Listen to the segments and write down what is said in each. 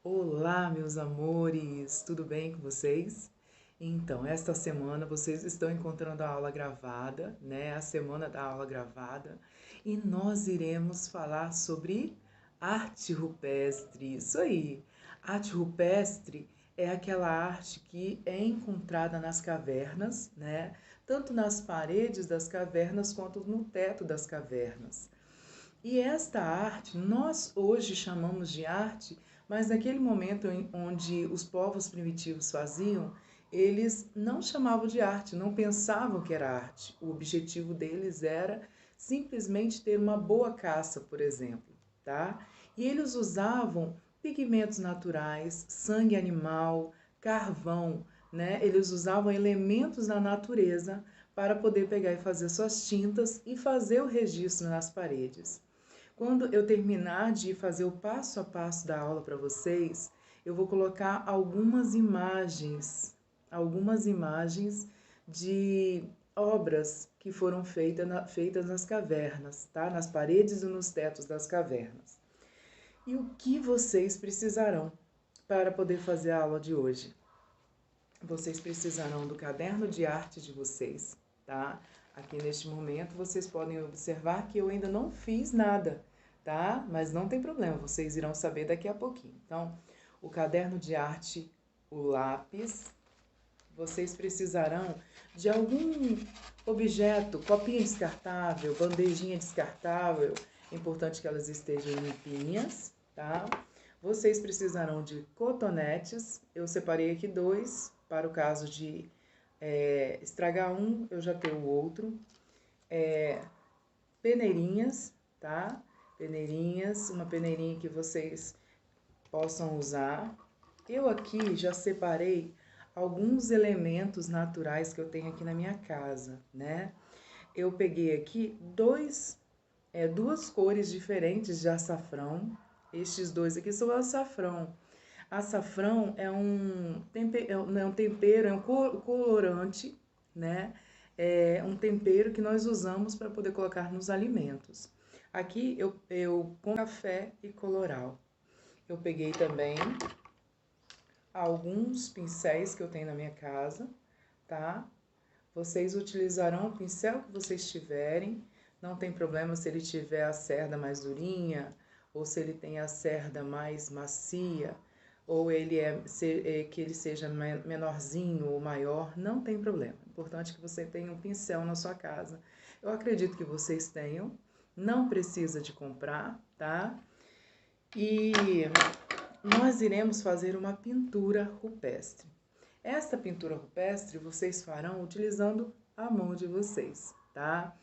Olá, meus amores, tudo bem com vocês? Então, esta semana vocês estão encontrando a aula gravada, né? A semana da aula gravada, e nós iremos falar sobre arte rupestre. Isso aí! Arte rupestre é aquela arte que é encontrada nas cavernas, né? Tanto nas paredes das cavernas quanto no teto das cavernas. E esta arte, nós hoje chamamos de arte, mas naquele momento onde os povos primitivos faziam, eles não chamavam de arte, não pensavam que era arte. O objetivo deles era simplesmente ter uma boa caça, por exemplo, tá? E eles usavam pigmentos naturais, sangue animal, carvão, né? Eles usavam elementos da natureza para poder pegar e fazer suas tintas e fazer o registro nas paredes. Quando eu terminar de fazer o passo a passo da aula para vocês, eu vou colocar algumas imagens de obras que foram feitas nas cavernas, tá? Nas paredes e nos tetos das cavernas. E o que vocês precisarão para poder fazer a aula de hoje? Vocês precisarão do caderno de arte de vocês, tá? Aqui neste momento vocês podem observar que eu ainda não fiz nada, tá? Mas não tem problema, vocês irão saber daqui a pouquinho. Então, o caderno de arte, o lápis, vocês precisarão de algum objeto, copinha descartável, bandejinha descartável, é importante que elas estejam limpinhas, tá? Vocês precisarão de cotonetes, eu separei aqui 2, para o caso de estragar um, eu já tenho o outro. Peneirinhas, tá? Peneirinhas, uma peneirinha que vocês possam usar. Eu aqui já separei alguns elementos naturais que eu tenho aqui na minha casa, né? Eu peguei aqui duas cores diferentes de açafrão. Estes dois aqui são açafrão. Açafrão é um tempero, é um colorante, né? É um tempero que nós usamos para poder colocar nos alimentos. Aqui eu com café e coloral. Eu peguei também alguns pincéis que eu tenho na minha casa, tá? Vocês utilizarão o pincel que vocês tiverem, não tem problema se ele tiver a cerda mais durinha, ou se ele tem a cerda mais macia, ou que ele seja menorzinho ou maior, não tem problema. O importante é que você tenha um pincel na sua casa. Eu acredito que vocês tenham, não precisa de comprar, tá? E nós iremos fazer uma pintura rupestre. Esta pintura rupestre vocês farão utilizando a mão de vocês, tá?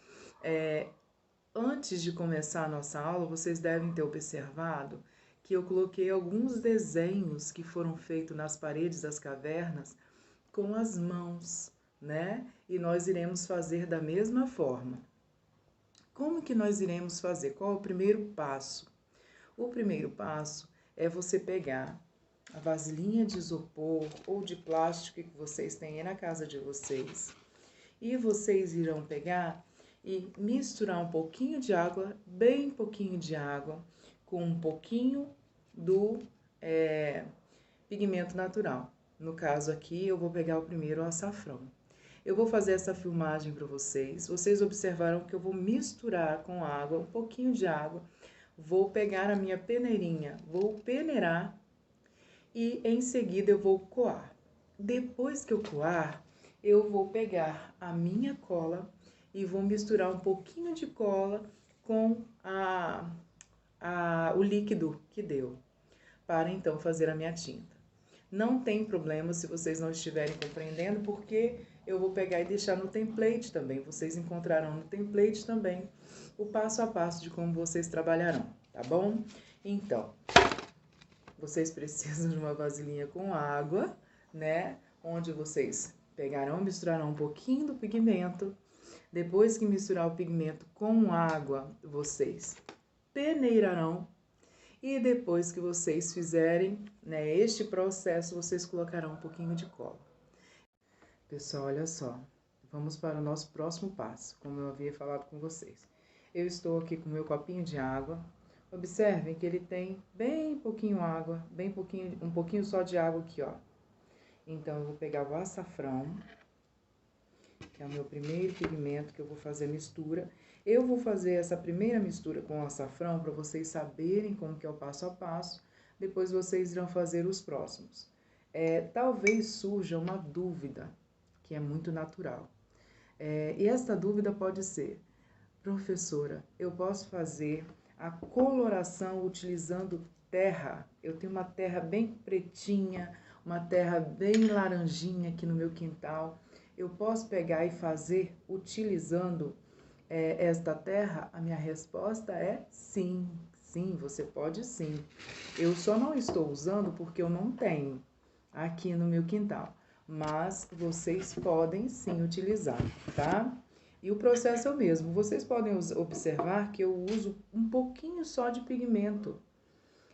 Antes de começar a nossa aula, vocês devem ter observado que eu coloquei alguns desenhos que foram feitos nas paredes das cavernas com as mãos, né? E nós iremos fazer da mesma forma. Como que nós iremos fazer? Qual é o primeiro passo? O primeiro passo é você pegar a vasilhinha de isopor ou de plástico que vocês têm aí na casa de vocês. E vocês irão pegar e misturar um pouquinho de água, bem pouquinho de água, com um pouquinho do pigmento natural. No caso aqui, eu vou pegar o primeiro, o açafrão. Eu vou fazer essa filmagem para vocês. Vocês observaram que eu vou misturar com água, um pouquinho de água. Vou pegar a minha peneirinha, vou peneirar e em seguida eu vou coar. Depois que eu coar, eu vou pegar a minha cola e vou misturar um pouquinho de cola com o líquido que deu, para então fazer a minha tinta. Não tem problema se vocês não estiverem compreendendo, porque eu vou pegar e deixar no template também. Vocês encontrarão no template também o passo a passo de como vocês trabalharão, tá bom? Então, vocês precisam de uma vasilhinha com água, né? Onde vocês pegarão, misturarão um pouquinho do pigmento. Depois que misturar o pigmento com água, vocês peneirarão. E depois que vocês fizerem, né, este processo, vocês colocarão um pouquinho de cola. Pessoal, olha só. Vamos para o nosso próximo passo, como eu havia falado com vocês. Eu estou aqui com o meu copinho de água, Observem que ele tem bem pouquinho água, bem pouquinho, um pouquinho só de água aqui, ó. Então, eu vou pegar o açafrão, que é o meu primeiro pigmento que eu vou fazer a mistura. Eu vou fazer essa primeira mistura com o açafrão para vocês saberem como que é o passo a passo. Depois vocês irão fazer os próximos. Talvez surja uma dúvida, que é muito natural. E esta dúvida pode ser: professora, eu posso fazer a coloração utilizando terra? Eu tenho uma terra bem pretinha, uma terra bem laranjinha aqui no meu quintal. Eu posso pegar e fazer utilizando esta terra? A minha resposta é sim, sim, você pode sim. Eu só não estou usando porque eu não tenho aqui no meu quintal, mas vocês podem sim utilizar, tá? E o processo é o mesmo. Vocês podem observar que eu uso um pouquinho só de pigmento.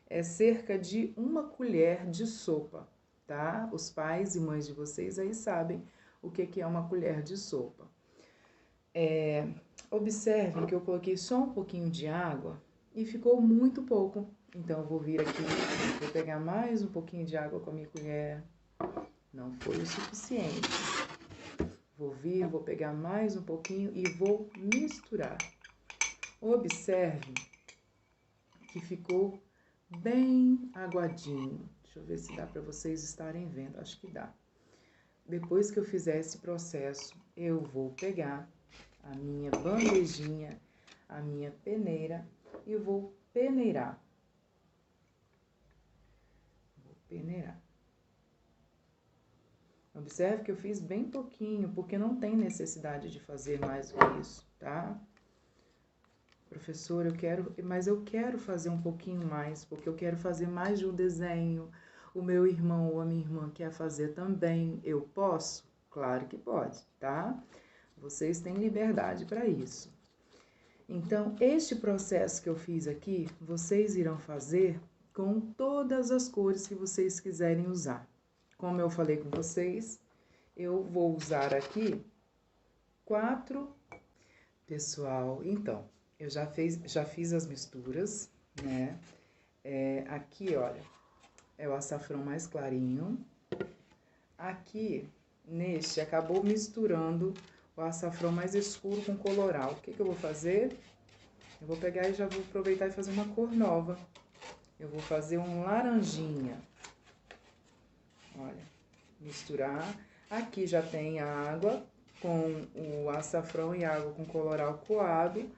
É cerca de 1 colher de sopa, tá? Os pais e mães de vocês aí sabem o que é 1 colher de sopa. Observem que eu coloquei só um pouquinho de água e ficou muito pouco. Então, eu vou vir aqui, vou pegar mais um pouquinho de água com a minha colher. Não foi o suficiente. Vou vir, vou pegar mais um pouquinho e vou misturar. Observe que ficou bem aguadinho. Deixa eu ver se dá para vocês estarem vendo. Acho que dá. Depois que eu fizer esse processo, eu vou pegar a minha bandejinha, a minha peneira e vou peneirar. Vou peneirar. Observe que eu fiz bem pouquinho, porque não tem necessidade de fazer mais do que isso, tá? Professor, mas eu quero fazer um pouquinho mais, porque eu quero fazer mais de um desenho. O meu irmão ou a minha irmã quer fazer também. Eu posso? Claro que pode, tá? Vocês têm liberdade para isso. Então, este processo que eu fiz aqui, vocês irão fazer com todas as cores que vocês quiserem usar. Como eu falei com vocês, eu vou usar aqui 4. Pessoal, então, eu já fiz as misturas, né? Aqui, olha, é o açafrão mais clarinho. Aqui, neste, acabou misturando o açafrão mais escuro com coloral. O que eu vou fazer? Eu vou pegar e já vou aproveitar e fazer uma cor nova. Eu vou fazer um laranjinha. Olha, misturar. Aqui já tem a água com o açafrão e água com coloral coado,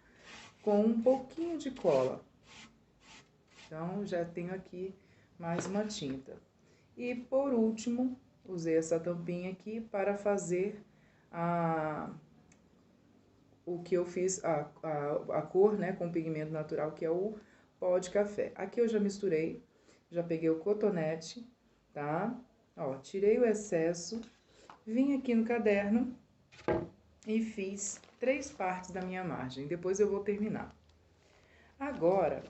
com um pouquinho de cola. Então, já tenho aqui mais uma tinta. E, por último, usei essa tampinha aqui para fazer o que eu fiz, a cor, né, com pigmento natural, que é o pó de café. Aqui eu já misturei, já peguei o cotonete, tá? Ó, tirei o excesso, vim aqui no caderno e fiz 3 partes da minha margem. Depois eu vou terminar. Agora,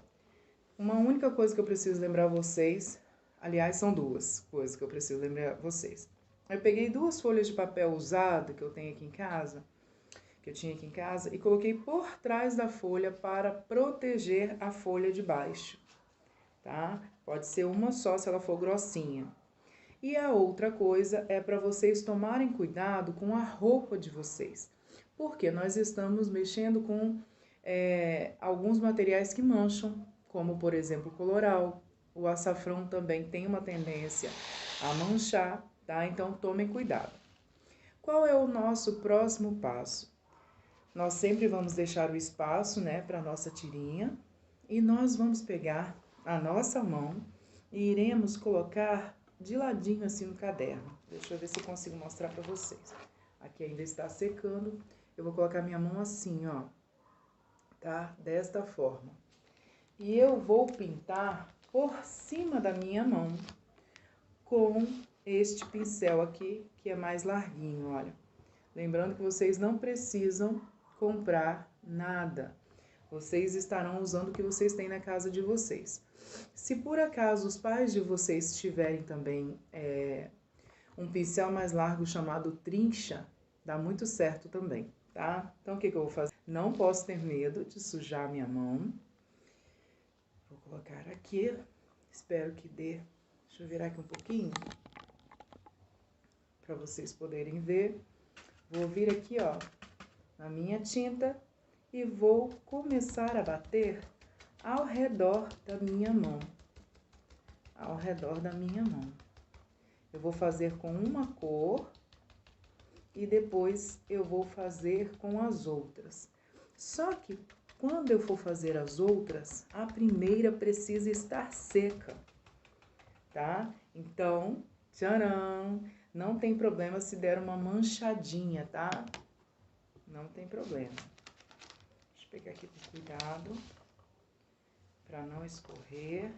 uma única coisa que eu preciso lembrar vocês, aliás, são 2 coisas que eu preciso lembrar vocês. Eu peguei 2 folhas de papel usado que eu tenho aqui em casa, que eu tinha aqui em casa, e coloquei por trás da folha para proteger a folha de baixo, tá? Pode ser uma só se ela for grossinha. E a outra coisa é para vocês tomarem cuidado com a roupa de vocês, porque nós estamos mexendo com alguns materiais que mancham, como por exemplo o coloral. O açafrão também tem uma tendência a manchar, tá? Então tomem cuidado. Qual é o nosso próximo passo? Nós sempre vamos deixar o espaço, né, para nossa tirinha, e nós vamos pegar a nossa mão e iremos colocar de ladinho assim no caderno. Deixa eu ver se eu consigo mostrar para vocês. Aqui ainda está secando. Eu vou colocar minha mão assim, ó, tá? Desta forma. E eu vou pintar por cima da minha mão com este pincel aqui, que é mais larguinho, olha. Lembrando que vocês não precisam comprar nada. Vocês estarão usando o que vocês têm na casa de vocês. Se por acaso os pais de vocês tiverem também um pincel mais largo chamado trincha, dá muito certo também, tá? Então, o que eu vou fazer? Não posso ter medo de sujar minha mão. colocar aqui, espero que dê. Deixa eu virar aqui um pouquinho, para vocês poderem ver. Vou vir aqui, ó, na minha tinta e vou começar a bater ao redor da minha mão. Ao redor da minha mão. Eu vou fazer com uma cor e depois eu vou fazer com as outras. Só que quando eu for fazer as outras, a primeira precisa estar seca, tá? Então, tcharam! Não tem problema se der uma manchadinha, tá? Não tem problema. Deixa eu pegar aqui com cuidado, para não escorrer.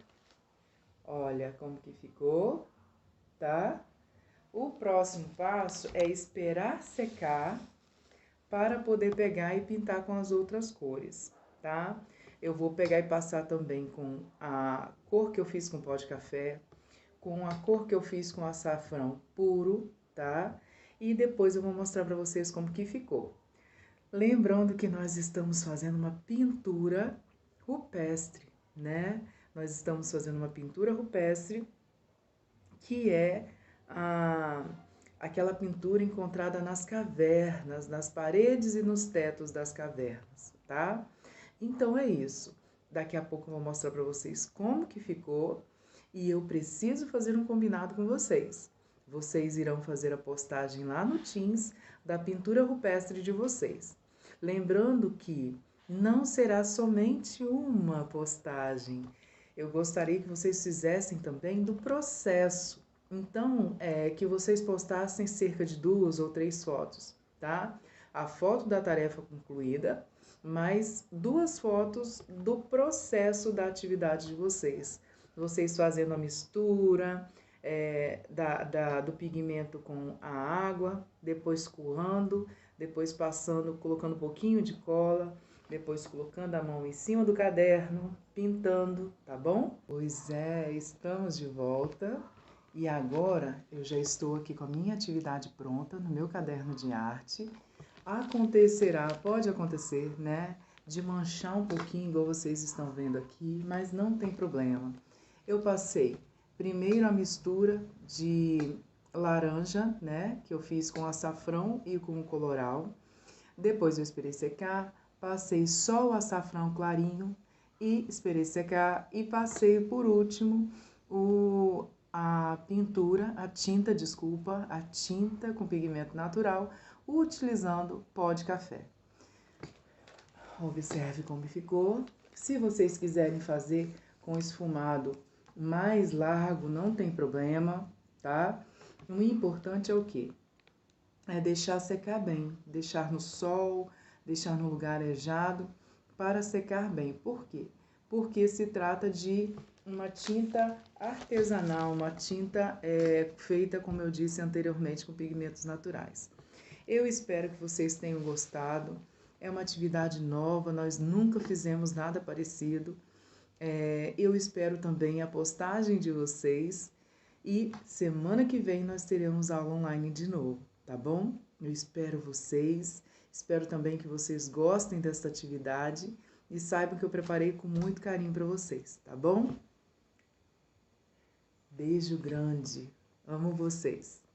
Olha como que ficou, tá? O próximo passo é esperar secar para poder pegar e pintar com as outras cores, tá? Eu vou pegar e passar também com a cor que eu fiz com pó de café, com a cor que eu fiz com açafrão puro, tá? E depois eu vou mostrar para vocês como que ficou. Lembrando que nós estamos fazendo uma pintura rupestre, né? Nós estamos fazendo uma pintura rupestre que é aquela pintura encontrada nas cavernas, nas paredes e nos tetos das cavernas, tá? Então é isso. Daqui a pouco eu vou mostrar para vocês como que ficou e eu preciso fazer um combinado com vocês. Vocês irão fazer a postagem lá no Teams da pintura rupestre de vocês. Lembrando que não será somente uma postagem. Eu gostaria que vocês fizessem também do processo. Então, que vocês postassem cerca de 2 ou 3 fotos, tá? A foto da tarefa concluída, mais 2 fotos do processo da atividade de vocês. Vocês fazendo a mistura do pigmento com a água, depois coando, depois passando, colocando um pouquinho de cola, depois colocando a mão em cima do caderno, pintando, tá bom? Pois é, estamos de volta. E agora eu já estou aqui com a minha atividade pronta no meu caderno de arte. Pode acontecer, né, de manchar um pouquinho, igual vocês estão vendo aqui, mas não tem problema. Eu passei primeiro a mistura de laranja, né, que eu fiz com açafrão e com o coloral. Depois eu esperei secar, passei só o açafrão clarinho e esperei secar e passei por último a tinta com pigmento natural, utilizando pó de café. Observe como ficou. Se vocês quiserem fazer com esfumado mais largo, não tem problema, tá? O importante é o quê? É deixar secar bem, deixar no sol, deixar no lugar arejado para secar bem. Por quê? Porque se trata de uma tinta artesanal, uma tinta feita, como eu disse anteriormente, com pigmentos naturais. Eu espero que vocês tenham gostado. É uma atividade nova, nós nunca fizemos nada parecido. Eu espero também a postagem de vocês e semana que vem nós teremos aula online de novo, tá bom? Eu espero vocês, espero também que vocês gostem desta atividade e saibam que eu preparei com muito carinho para vocês, tá bom? Beijo grande, amo vocês!